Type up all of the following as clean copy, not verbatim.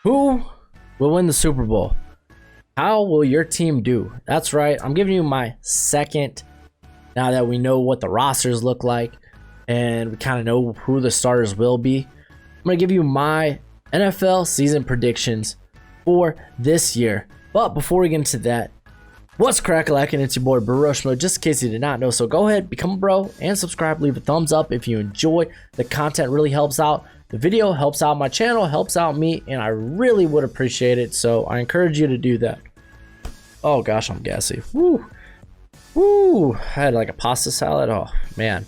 Who will win the Super Bowl? How will your team do? That's right. I'm giving you my second, now that we know what the rosters look like and we kind of know who the starters will be. I'm going to give you my NFL season predictions for this year. But before we get into that, what's crack-a-lackin'? It's your boy Broshmo, just in case you did not know. So go ahead, become a bro, and subscribe. Leave a thumbs up if you enjoy. The content really helps out. The video helps out my channel, helps out me, and I really would appreciate it. So I encourage you to do that. Oh gosh, I'm gassy. Woo. Woo. I had like a pasta salad. Oh man.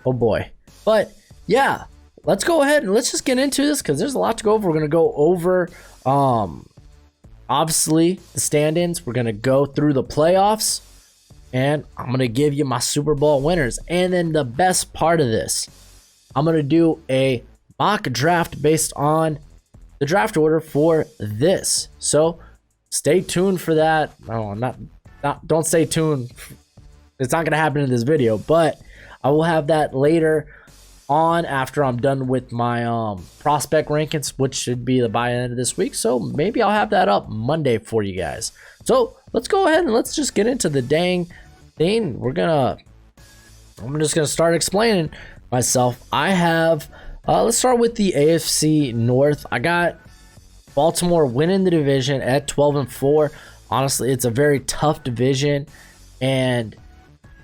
Oh boy. But yeah, let's go ahead and let's just get into this because there's a lot to go over. We're going to go over obviously the stand-ins. We're going to go through the playoffs, and I'm going to give you my Super Bowl winners. And then the best part of this, I'm going to do a mock draft based on the draft order for this. So stay tuned for that. No, don't stay tuned. It's not going to happen in this video, but I will have that later on after I'm done with my prospect rankings, which should be by the end of this week. So maybe I'll have that up Monday for you guys. So let's go ahead and let's just get into the dang thing. I'm just going to start explaining myself. I have, let's start with the AFC North. I got Baltimore winning the division at 12-4. Honestly, it's a very tough division, and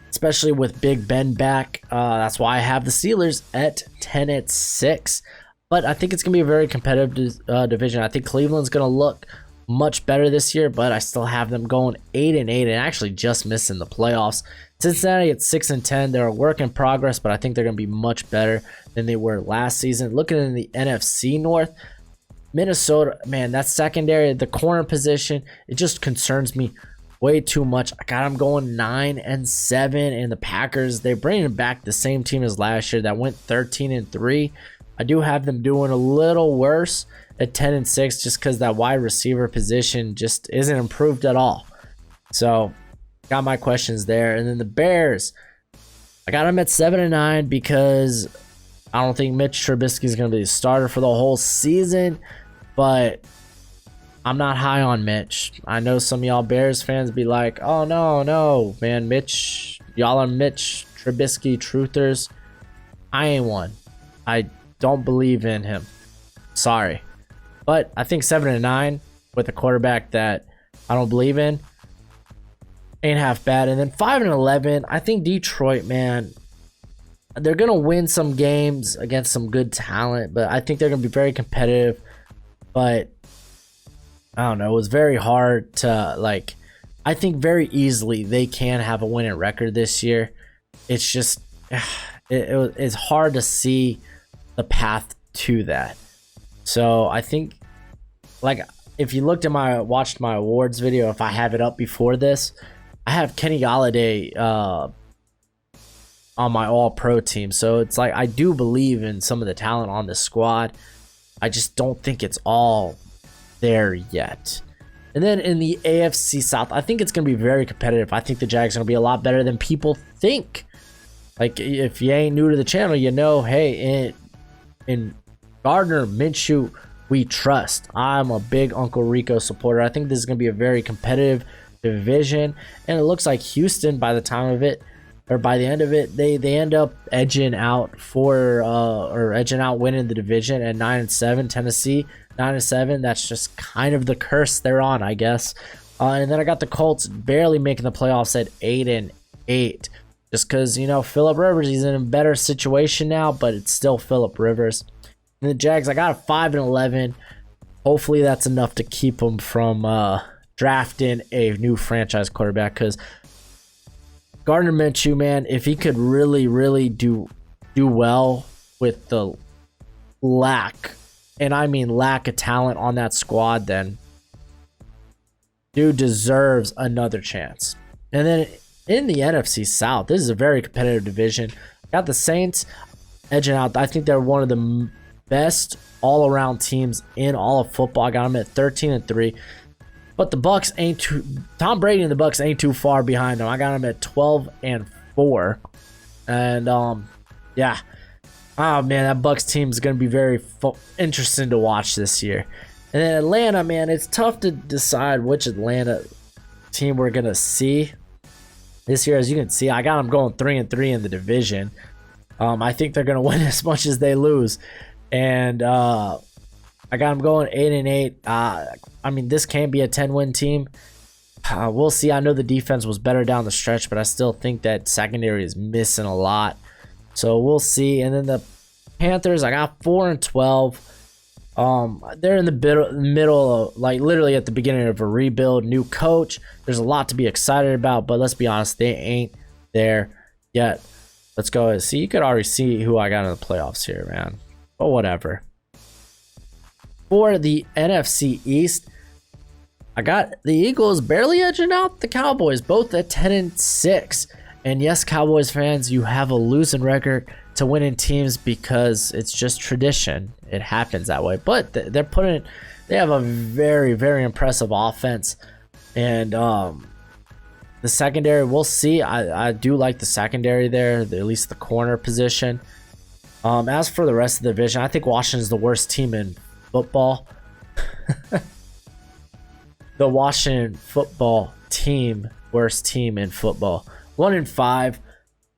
especially with Big Ben back, that's why I have the Steelers at 10-6. But I think it's gonna be a very competitive division. I think Cleveland's gonna look much better this year, but I still have them going 8-8 and actually just missing the playoffs. Cincinnati at 6-10. They're a work in progress, but I think they're gonna be much better than they were last season. Looking in the NFC North, Minnesota, man, that secondary, the corner position, it just concerns me way too much. I got them going 9-7, and the Packers, they're bringing back the same team as last year that went 13-3. I do have them doing a little worse at 10-6 just because that wide receiver position just isn't improved at all. So got my questions there. And then the Bears, I got them at 7-9 because I don't think Mitch Trubisky is going to be the starter for the whole season, but I'm not high on Mitch. I know some of y'all Bears fans be like, oh no, man, Mitch, y'all are Mitch Trubisky truthers. I ain't one. I don't believe in him. Sorry. But I think 7-9 with a quarterback that I don't believe in ain't half bad. And then 5-11, I think Detroit, man, they're going to win some games against some good talent, but I think they're going to be very competitive. But I don't know. It was very hard to, I think very easily they can have a winning record this year. It's just, it's hard to see the path to that. So I think, if you watched my awards video, if I have it up before this, I have Kenny Galladay on my all-pro team. So it's like, I do believe in some of the talent on this squad. I just don't think it's all there yet. And then in the AFC South, I think it's going to be very competitive. I think the Jags are going to be a lot better than people think. If you ain't new to the channel, you know, hey, in Gardner Minshew, we trust. I'm a big Uncle Rico supporter. I think this is going to be a very competitive division, and it looks like Houston, by the end of it, they end up edging out winning the division at 9-7. Tennessee 9-7. That's just kind of the curse they're on, I guess. And then I got the Colts barely making the playoffs at 8-8, just because, you know, Phillip Rivers, he's in a better situation now, but it's still Phillip Rivers. And the Jags, I got a 5-11. Hopefully that's enough to keep them from drafting a new franchise quarterback, because Gardner Minshew, man, if he could really do well with the lack, and I mean lack of talent on that squad, then dude deserves another chance. And then in the NFC South, this is a very competitive division. Got the Saints edging out. I think they're one of the best all-around teams in all of football. I got them at 13-3. But the Bucks ain't too. Tom Brady and the Bucks ain't too far behind them. I got them at 12-4, and yeah, Oh man, that Bucks team is going to be very interesting to watch this year. And then Atlanta, man, it's tough to decide which Atlanta team we're going to see this year. As you can see, I got them going 3-3 in the division. I think they're going to win as much as they lose. And I got them going 8-8. I mean, this can be a 10-win team. We'll see. I know the defense was better down the stretch, but I still think that secondary is missing a lot. So we'll see. And then the Panthers, I got 4-12. They're in the middle of, like, literally at the beginning of a rebuild, new coach. There's a lot to be excited about, but let's be honest, they ain't there yet. Let's go. See, you could already see who I got in the playoffs here, man. But whatever. For the NFC East, I got the Eagles barely edging out the Cowboys, both at 10-6. And yes, Cowboys fans, you have a losing record to winning teams because it's just tradition. It happens that way. But they have a very, very impressive offense. And the secondary, we'll see. I do like the secondary there, at least the corner position. As for the rest of the division, I think Washington's the worst team in football. The Washington football team, worst team in football. 1-5.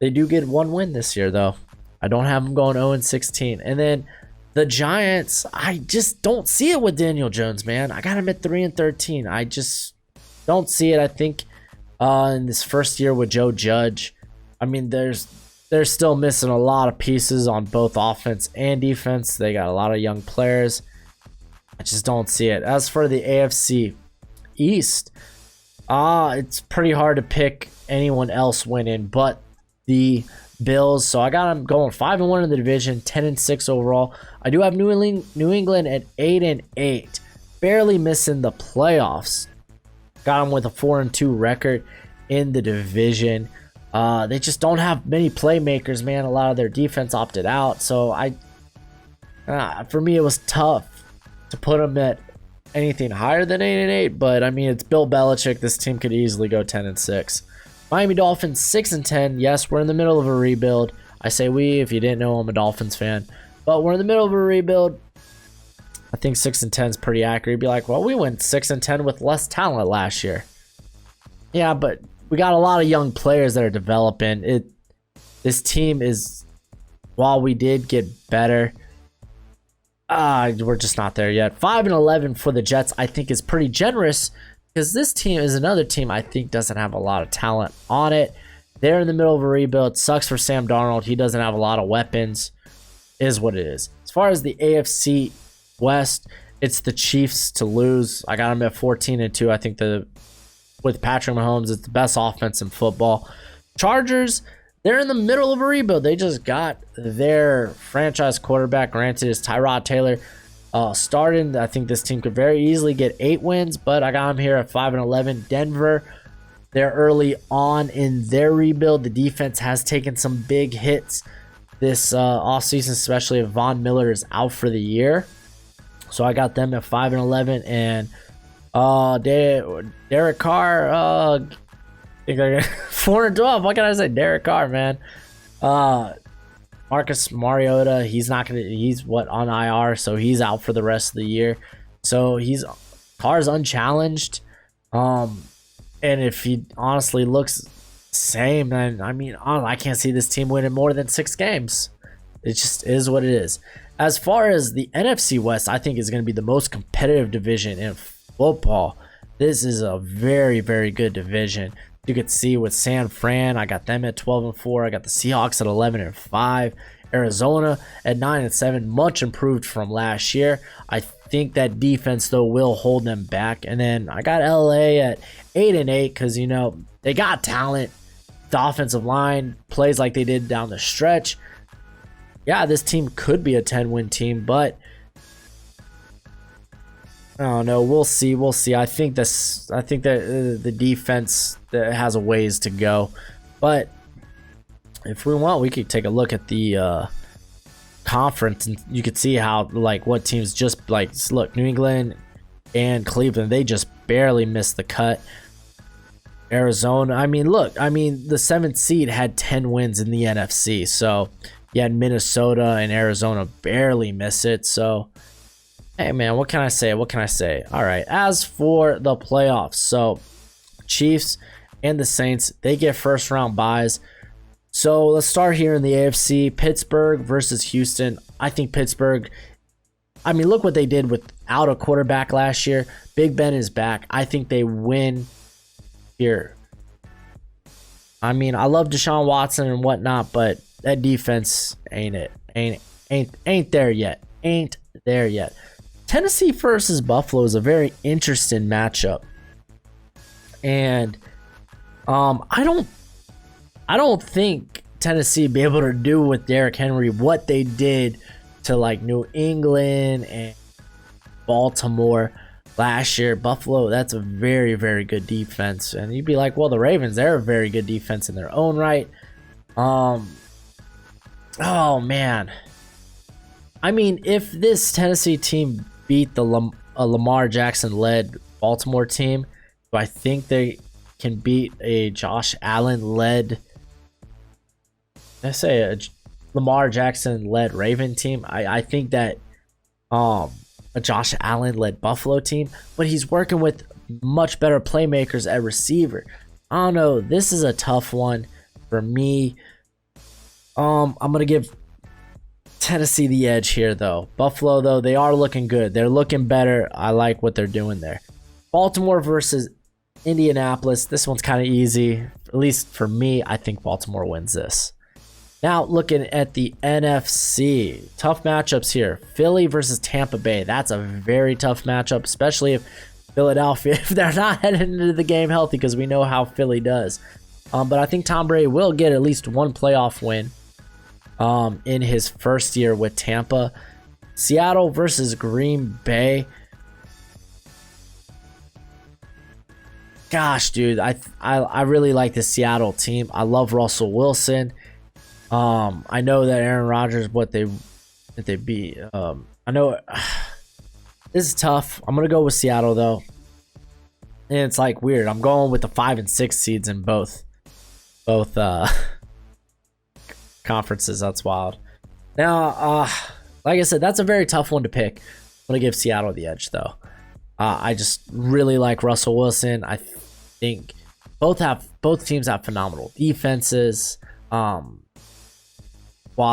They do get one win this year, though. I don't have them going 0-16. And then the Giants, I just don't see it with Daniel Jones, man. I got him at 3-13. I just don't see it. I think in this first year with Joe Judge, I mean, they're still missing a lot of pieces on both offense and defense. They got a lot of young players. I just don't see it. As for the AFC East, it's pretty hard to pick anyone else winning but the Bills. So I got them going 5-1 in the division, 10-6 overall. I do have New England at 8-8, barely missing the playoffs. Got them with a 4-2 record in the division. They just don't have many playmakers, man. A lot of their defense opted out, so for me it was tough to put them at anything higher than 8-8. But I mean, it's Bill Belichick. This team could easily go 10-6. Miami Dolphins 6-10. Yes, we're in the middle of a rebuild. I say we. If you didn't know, I'm a Dolphins fan, but we're in the middle of a rebuild. I think 6-10 is pretty accurate. You'd be like, well, we went 6-10 with less talent last year. Yeah, but we got a lot of young players that are developing. This team is, while we did get better, we're just not there yet. 5-11 for the Jets, I think, is pretty generous because this team is another team I think doesn't have a lot of talent on it. They're in the middle of a rebuild. Sucks for Sam Darnold. He doesn't have a lot of weapons. Is what it is. As far as the AFC West, it's the Chiefs to lose. I got them at 14-2. I think with Patrick Mahomes, it's the best offense in football. Chargers, they're in the middle of a rebuild. They just got their franchise quarterback. Granted, it's Tyrod Taylor starting. I think this team could very easily get 8 wins, but I got them here at 5-11. Denver, they're early on in their rebuild. The defense has taken some big hits this offseason, especially if Von Miller is out for the year. So I got them at 5-11. And Derek Carr, I think they're 4-12. What can I say? Derek Carr, man. Marcus Mariota, he's on IR, so he's out for the rest of the year. So Carr's unchallenged. And if he honestly looks same, then I mean, I can't see this team winning more than 6 games. It just is what it is. As far as the NFC West, I think is going to be the most competitive division in football. This is a very, very good division. You could see with San Fran, I got them at 12-4. I got the Seahawks at 11-5. Arizona at 9-7, much improved from last year. I think that defense though will hold them back. And then I got LA at 8-8 because they got talent. The offensive line plays like they did down the stretch. Yeah, this team could be a 10-win team, but I don't know. We'll see. I think that the defense has a ways to go, but if we want, we could take a look at the conference, and you could see how what teams just look. New England and Cleveland, they just barely missed the cut. Arizona, the 7th seed had 10 wins in the NFC, so Yet Minnesota and Arizona barely miss it. So, hey, man, what can I say? What can I say? All right. As for the playoffs, so Chiefs and the Saints, they get first round byes. So let's start here in the AFC. Pittsburgh versus Houston. I think Pittsburgh, I mean, look what they did without a quarterback last year. Big Ben is back. I think they win here. I mean, I love Deshaun Watson and whatnot, but that defense ain't it. Ain't there yet. Ain't there yet. Tennessee versus Buffalo is a very interesting matchup. And I don't think Tennessee be able to do with Derrick Henry what they did to like New England and Baltimore last year. Buffalo, that's a very, very good defense. And you'd be like, well, the Ravens, they're a very good defense in their own right. Oh man. I mean, if this Tennessee team beat the Lamar Jackson led Baltimore team, do I think they can beat a Josh Allen led, let's say a Lamar Jackson led Raven team? I think that a Josh Allen led Buffalo team, but he's working with much better playmakers at receiver. I don't know. This is a tough one for me. I'm gonna give Tennessee the edge here, though. Buffalo, though, they are looking good. They're looking better. I like what they're doing there. Baltimore versus Indianapolis. This one's kind of easy, at least for me. I think Baltimore wins this. Now, looking at the NFC, tough matchups here. Philly versus Tampa Bay. That's a very tough matchup, especially if Philadelphia, if they're not heading into the game healthy, because we know how Philly does. But I think Tom Brady will get at least one playoff win in his first year with Tampa. Seattle versus Green Bay. Gosh, dude, I really like the Seattle team. I love Russell Wilson. I know that Aaron Rodgers, what they beat. I know this is tough. I'm gonna go with Seattle though, and it's like weird. I'm going with the 5 and 6 seeds in both conferences. That's wild. Now, like I said, that's a very tough one to pick. I'm gonna give Seattle the edge though. I just really like Russell Wilson. I think both teams have phenomenal defenses. While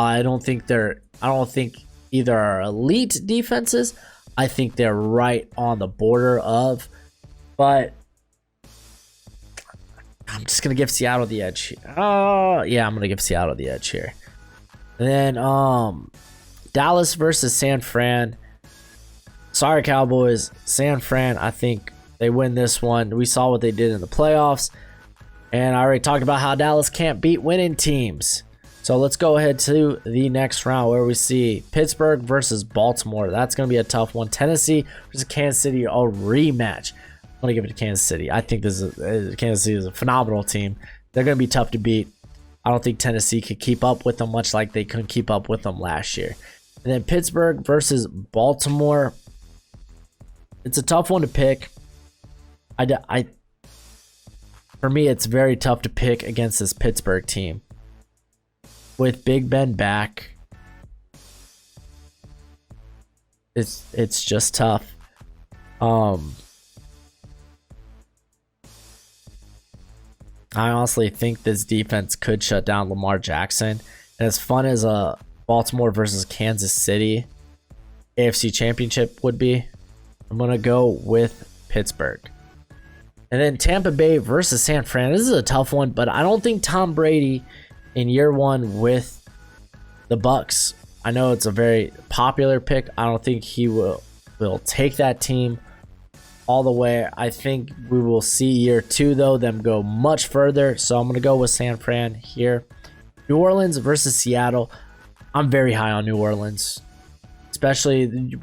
I don't think either are elite defenses, I think they're right on the border of. But I'm just gonna give Seattle the edge. Yeah, I'm gonna give Seattle the edge here. And then Dallas versus San Fran. Sorry, Cowboys. San Fran, I think they win this one. We saw what they did in the playoffs. And I already talked about how Dallas can't beat winning teams. So let's go ahead to the next round where we see Pittsburgh versus Baltimore. That's going to be a tough one. Tennessee versus Kansas City, a rematch. I'm going to give it to Kansas City. I think Kansas City is a phenomenal team. They're going to be tough to beat. I don't think Tennessee could keep up with them, much like they couldn't keep up with them last year. And then Pittsburgh versus Baltimore. It's a tough one to pick. For me, it's very tough to pick against this Pittsburgh team. With Big Ben back, it's just tough. I honestly think this defense could shut down Lamar Jackson. And as fun as a Baltimore versus Kansas City AFC Championship would be, I'm going to go with Pittsburgh. And then Tampa Bay versus San Fran. This is a tough one, but I don't think Tom Brady in year one with the Bucks, I know it's a very popular pick. I don't think he will take that team all the way. I think we will see year two, though, them go much further. So I'm going to go with San Fran here. New Orleans versus Seattle. I'm very high on New Orleans. Especially, you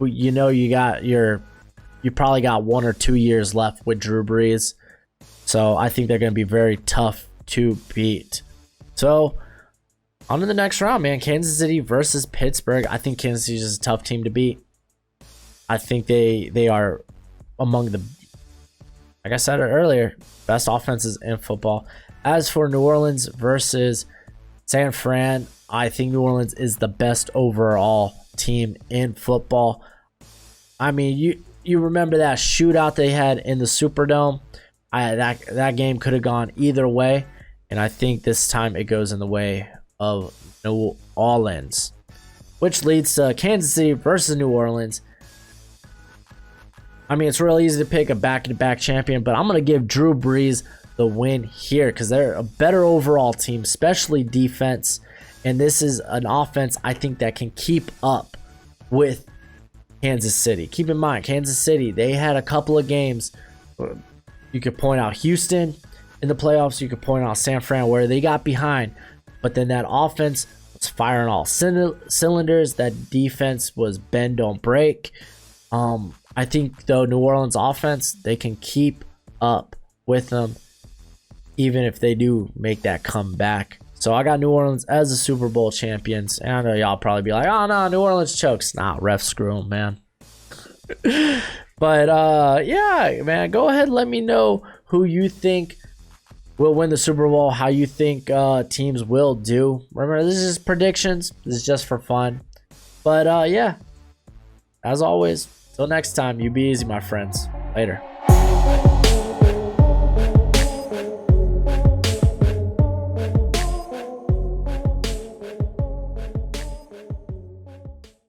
probably got 1 or 2 years left with Drew Brees. So I think they're going to be very tough to beat. So on to the next round, man. Kansas City versus Pittsburgh. I think Kansas City is a tough team to beat. I think they are among the, like I said earlier, best offenses in football. As for New Orleans versus San Fran, I think New Orleans is the best overall team in football. I mean, you remember that shootout they had in the Superdome? That game could have gone either way, and I think this time it goes in the way of New Orleans, which leads to Kansas City versus New Orleans. I mean, it's really easy to pick a back-to-back champion, but I'm going to give Drew Brees the win here because they're a better overall team, especially defense, and this is an offense I think that can keep up with Kansas City. Keep in mind, Kansas City, they had a couple of games. You could point out Houston in the playoffs. You could point out San Fran where they got behind, but then that offense was firing all cylinders. That defense was bend don't break. I think though New Orleans offense, they can keep up with them even if they do make that comeback. So I got New Orleans as the Super Bowl champions. And I know y'all probably be like, oh no, New Orleans chokes. Nah, ref screw them, man. But yeah, man, go ahead and let me know who you think will win the Super Bowl, how you think teams will do. Remember, this is predictions. This is just for fun. But yeah, as always, till next time, you be easy, my friends. Later.